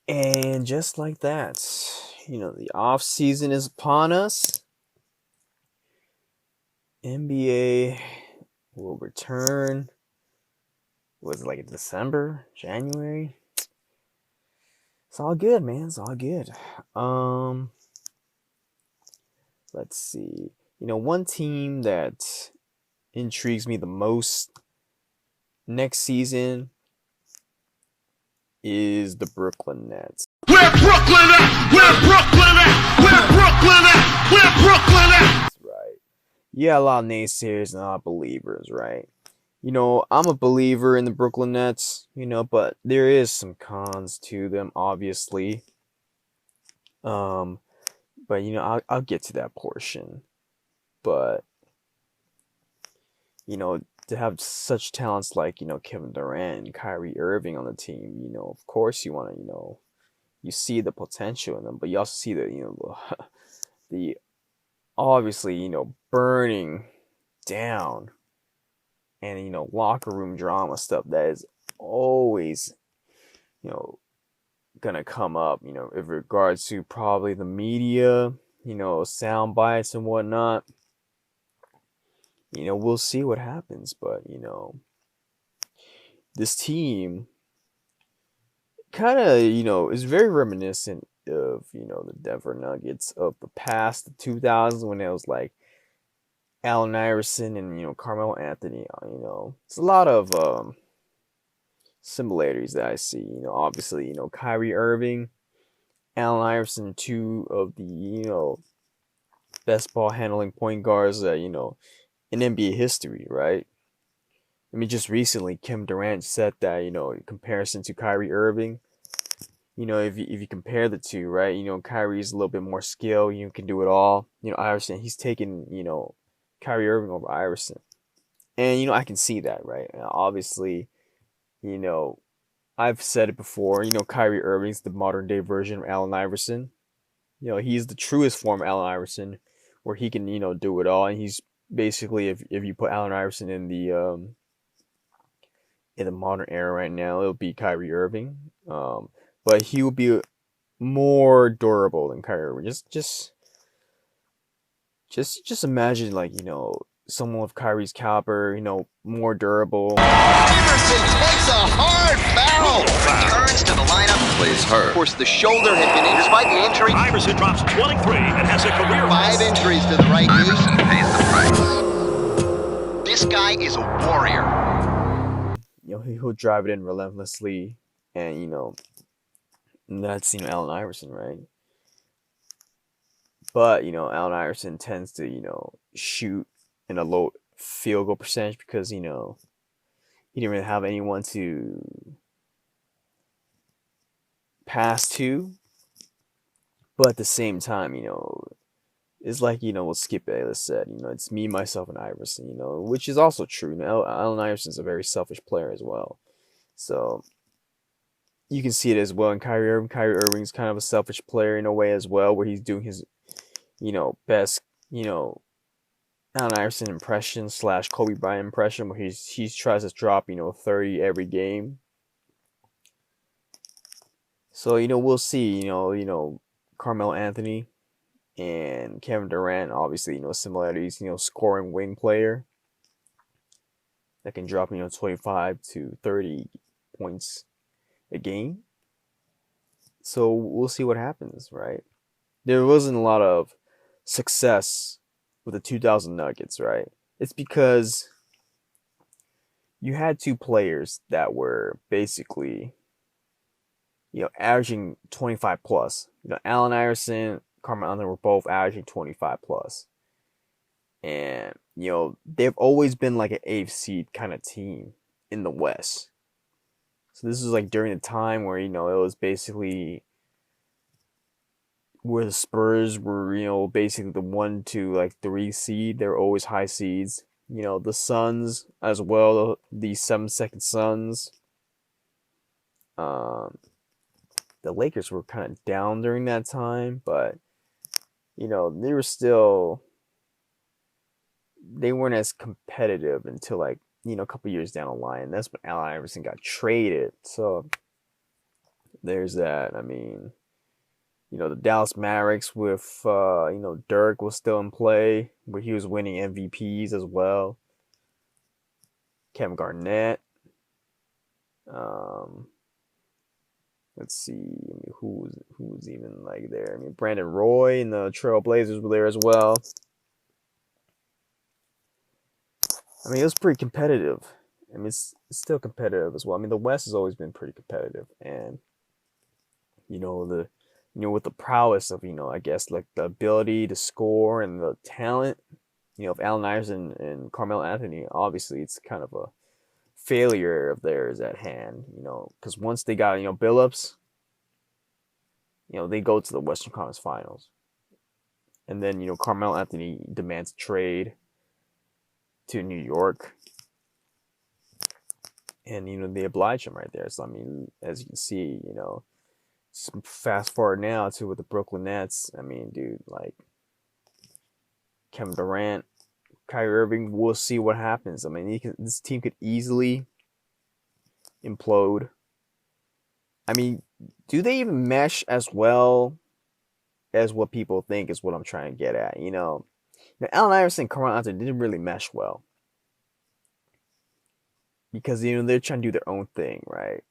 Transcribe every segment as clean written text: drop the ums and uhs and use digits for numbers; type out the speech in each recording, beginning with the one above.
And just like that, the off season is upon us. NBA will return. Was it like in December, January? It's all good, man. It's all good. Um, let's see. One team that intrigues me the most next season is the Brooklyn Nets. Where Brooklyn at? Where Brooklyn at? Where Brooklyn at? Where Brooklyn at? That's right. Yeah, a lot of naysayers and a lot of believers, right? I'm a believer in the Brooklyn Nets, but there is some cons to them, obviously. Um, but I'll get to that portion. But to have such talents like Kevin Durant and Kyrie Irving on the team, of course you want to you see the potential in them, but you also see the the obviously burning down and locker room drama stuff that is always you know gonna come up in regards to probably the media, sound bites and whatnot. We'll see what happens, but this team kind of is very reminiscent of the Denver Nuggets of the past, the 2000s, when it was like Allen Iverson and Carmelo Anthony. It's a lot of similarities that I see. Obviously Kyrie Irving, Allen Iverson, two of the best ball handling point guards that in NBA history, right? I mean, just recently, Kim Durant said that in comparison to Kyrie Irving, if you compare the two, right? Kyrie's a little bit more skill, can do it all. Iverson, he's taken Kyrie Irving over Iverson, and I can see that, right? Obviously, you know I've said it before. Kyrie Irving's the modern day version of Allen Iverson. He's the truest form of Allen Iverson, where he can do it all, and he's basically, if you put Allen Iverson in the modern era right now, it'll be Kyrie Irving. But he will be more durable than Kyrie Irving. Just imagine, like, someone with Kyrie's caliber, more durable. Iverson takes a hard foul. Returns to the lineup. Plays hurt. Of course, the shoulder had been, despite the injury. Iverson drops 23 and has a career 5 injuries to the right knee. Iverson pays the price. This guy is a warrior. He'll drive it in relentlessly, and that's Allen Iverson, right? But Allen Iverson tends to shoot in a low field goal percentage because he didn't really have anyone to pass to. But at the same time, it's like what Skip Bayless said. It's me, myself, and Iverson. Which is also true. Allen Iverson's a very selfish player as well, so you can see it as well in Kyrie Irving. Kyrie Irving's kind of a selfish player in a way as well, where he's doing his best Allen Iverson impression / Kobe Bryant impression, where he tries to drop 30 every game. So we'll see. Carmelo Anthony and Kevin Durant, obviously similarities. Scoring wing player that can drop 25 to 30 points a game. So we'll see what happens, right? There wasn't a lot of success with the 2000 Nuggets, right? It's because you had two players that were basically averaging 25 plus. Allen Iverson, Carmelo Anthony were both averaging 25 plus. And they've always been like an 8th seed kind of team in the West. So this was like during the time where it was basically where the Spurs were basically the 1 to 3 seed. They were always high seeds. The Suns as well, the 7-second Suns. The Lakers were kind of down during that time, but they were still, they weren't as competitive until a couple years down the line. That's when Allen Iverson got traded. So There's that. I mean, the Dallas Mavericks with Dirk was still in play, where he was winning MVPs as well. Kevin Garnett. Um, let's see, I mean, who was even like there? I mean, Brandon Roy and the Trail Blazers were there as well. I mean, it was pretty competitive. I mean, it's still competitive as well. I mean, the West has always been pretty competitive, and you know the with the prowess of I guess like the ability to score and the talent of Allen Iverson and Carmelo Anthony. Obviously, it's kind of a failure of theirs at hand. Because once they got Billups, they go to the Western Conference Finals, and then Carmelo Anthony demands a trade to New York, and they oblige him right there. So I mean, as you can see, fast forward now to with the Brooklyn Nets. I mean, dude, like Kevin Durant, Kyrie Irving. We'll see what happens. I mean, this team could easily implode. I mean, do they even mesh as well as what people think is what I'm trying to get at? Now, Allen Iverson and Carmelo Anthony didn't really mesh well because they're trying to do their own thing, right?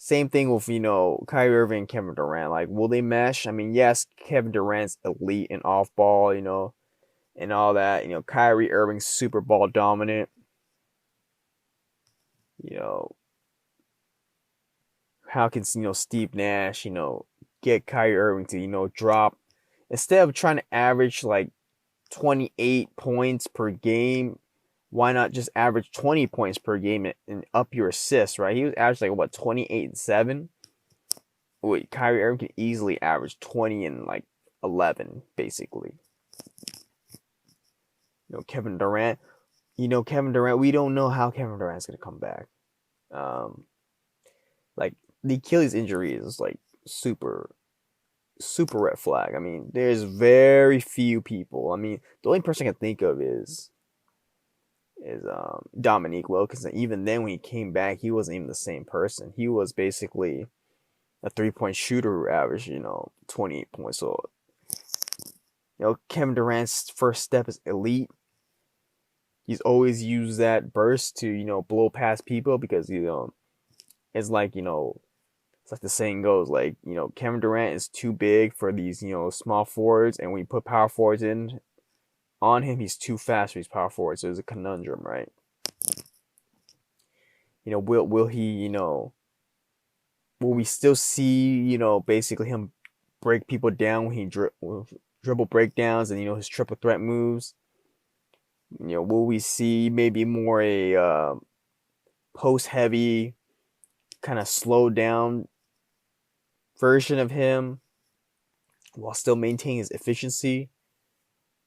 Same thing with Kyrie Irving and Kevin Durant. Like, will they mesh? I mean, yes, Kevin Durant's elite and off ball, and all that. Kyrie Irving's super ball dominant. How can Steve Nash get Kyrie Irving to drop instead of trying to average like 28 points per game? Why not just average 20 points per game and up your assists, right? He was averaging like 28 and 7. Wait, Kyrie Irving can easily average 20 and like 11, basically. Kevin Durant. Kevin Durant. We don't know how Kevin Durant's gonna come back. Like the Achilles injury is like super red flag. I mean, there's very few people. I mean, the only person I can think of is Dominique Wilkins. Even then, when he came back, he wasn't even the same person. He was basically a 3-point shooter who averaged 28 points. So Kevin Durant's first step is elite. He's always used that burst to blow past people because it's like it's like the saying goes, like Kevin Durant is too big for these small forwards, and when you put power forwards in on him, he's too fast for these power forwards. So it's a conundrum, right? Will he will we still see basically him break people down when he dribble breakdowns and his triple threat moves? Will we see maybe more a post heavy kind of slowed down version of him while still maintaining his efficiency?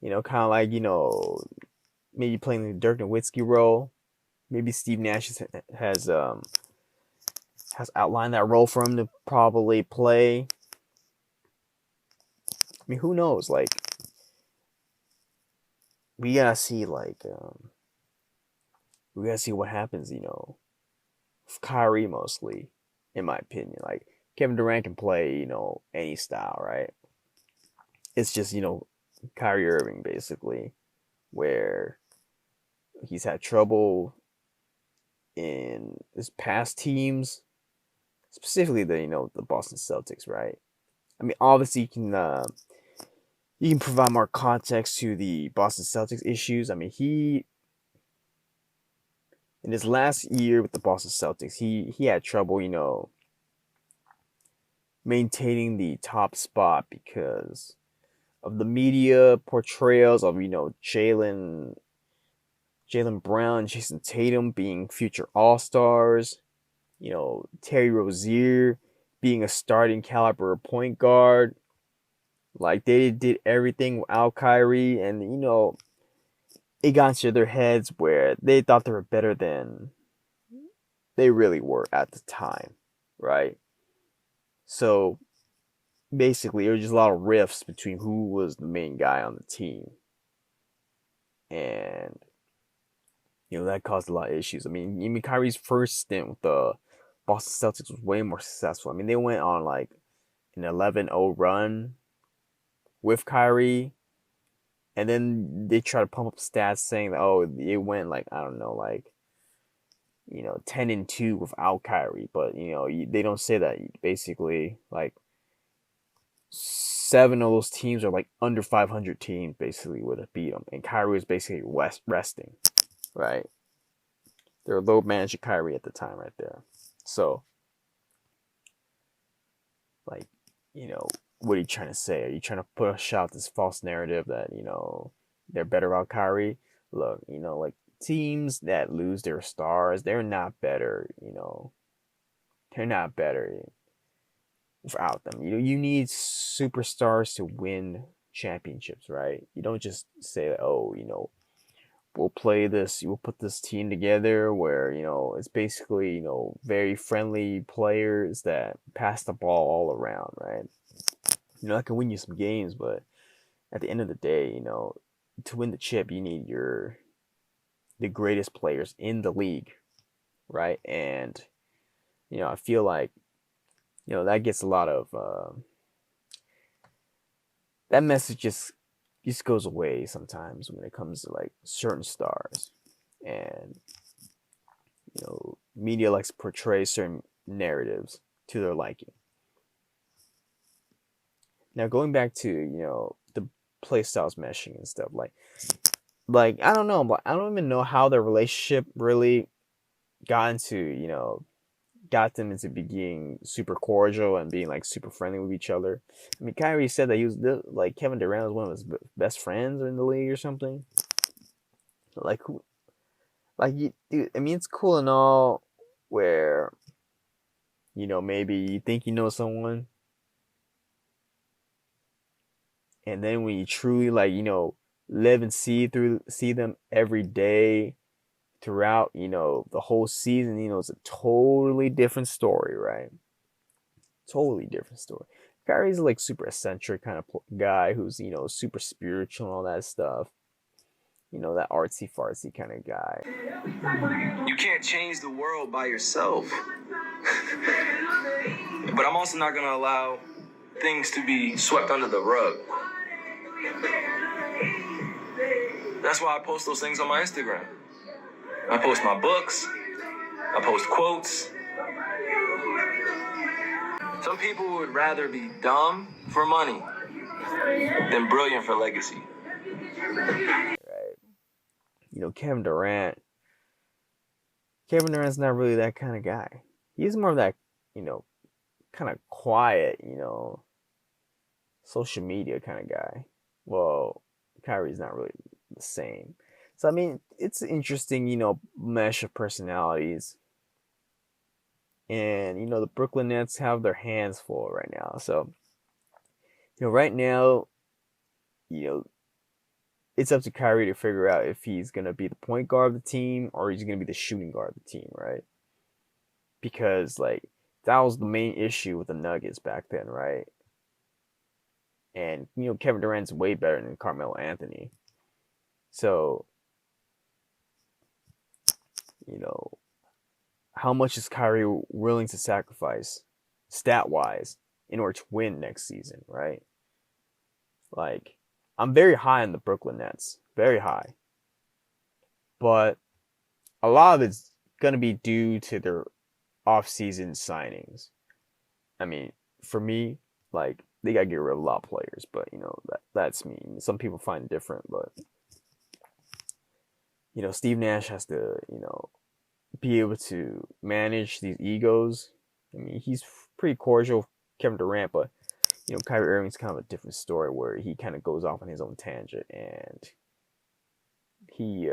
Kind of like maybe playing the Dirk Nowitzki role. Maybe Steve Nash has outlined that role for him to probably play. I mean, who knows? Like, we gotta see we gotta see what happens. With Kyrie mostly, in my opinion. Like Kevin Durant can play any style, right? It's just Kyrie Irving basically, where he's had trouble in his past teams, specifically the Boston Celtics, right? I mean, obviously you can provide more context to the Boston Celtics issues. I mean, he in his last year with the Boston Celtics, he had trouble, maintaining the top spot because of the media portrayals of Jaylen Brown, Jason Tatum being future All-Stars, Terry Rozier being a starting caliber point guard. Like, they did everything without Kyrie, and it got into their heads where they thought they were better than they really were at the time, right? So basically, there was just a lot of rifts between who was the main guy on the team, and that caused a lot of issues. I mean Kyrie's first stint with the Boston Celtics was way more successful. I mean, they went on like an 11-0 run with Kyrie, and then they try to pump up stats saying that, oh, it went like, I don't know, like, 10-2 without Kyrie. But they don't say that. Basically, like 7 of those teams are like under 500 teams basically would have beat them, and Kyrie was basically resting, right? They were low managing Kyrie at the time, right there. So, like, what are you trying to say? Are you trying to push out this false narrative that they're better without Kyrie? Look, like teams that lose their stars, they're not better. They're not better without them. You need superstars to win championships, right? You don't just say, oh, we'll put this team together where, it's basically, very friendly players that pass the ball all around, right? That can win you some games, but at the end of the day, to win the chip, you need the greatest players in the league, right? And, I feel like, that gets a lot of, that message just goes away sometimes when it comes to like certain stars, and media likes to portray certain narratives to their liking. Now going back to the play styles meshing and stuff, like I don't know, but I don't even know how their relationship really got them into being super cordial and being like super friendly with each other. I mean, Kyrie said that he was like Kevin Durant was one of his best friends in the league or something. Like who? Like dude, I mean, it's cool and all where maybe you think you know someone, and then when you truly like live and see them every day throughout the whole season, it's a totally different story, right? Totally different story. Kyrie's like super eccentric kind of guy who's super spiritual and all that stuff. That artsy fartsy kind of guy. You can't change the world by yourself. But I'm also not gonna allow things to be swept under the rug. That's why I post those things on my Instagram. I post my books. I post quotes. Some people would rather be dumb for money than brilliant for legacy. Right. Kevin Durant. Kevin Durant's not really that kind of guy. He's more of that, kind of quiet, social media kind of guy. Well, Kyrie's not really the same. So, I mean, it's interesting, mesh of personalities. And, the Brooklyn Nets have their hands full right now. So, right now, it's up to Kyrie to figure out if he's going to be the point guard of the team or he's going to be the shooting guard of the team, right? Because, like, that was the main issue with the Nuggets back then, right? And, Kevin Durant's way better than Carmelo Anthony. So, how much is Kyrie willing to sacrifice stat-wise in order to win next season, right? Like, I'm very high on the Brooklyn Nets. Very high. But a lot of it's going to be due to their off-season signings. I mean, for me, like, they got to get rid of a lot of players. But, that's me. Some people find it different. But, Steve Nash has to, be able to manage these egos. I mean, he's pretty cordial with Kevin Durant, but Kyrie Irving's kind of a different story where he kind of goes off on his own tangent, and he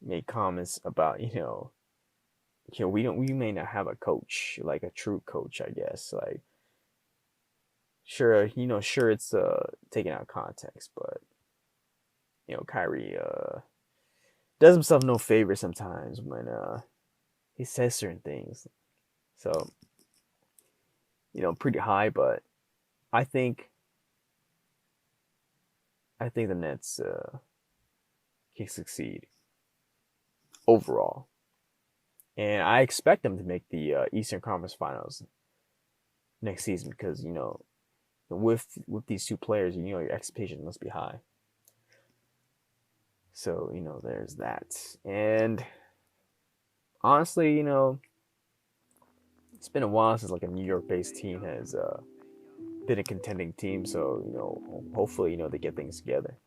made comments about we may not have a coach, like a true coach, I guess. Like, sure, sure it's taken out of context, but Kyrie does himself no favor sometimes when he says certain things. So, pretty high, but I think the Nets can succeed overall. and I expect them to make the Eastern Conference Finals next season because with these two players, your expectations must be high. So there's that, and honestly, it's been a while since like a New York-based team has been a contending team. So hopefully they get things together.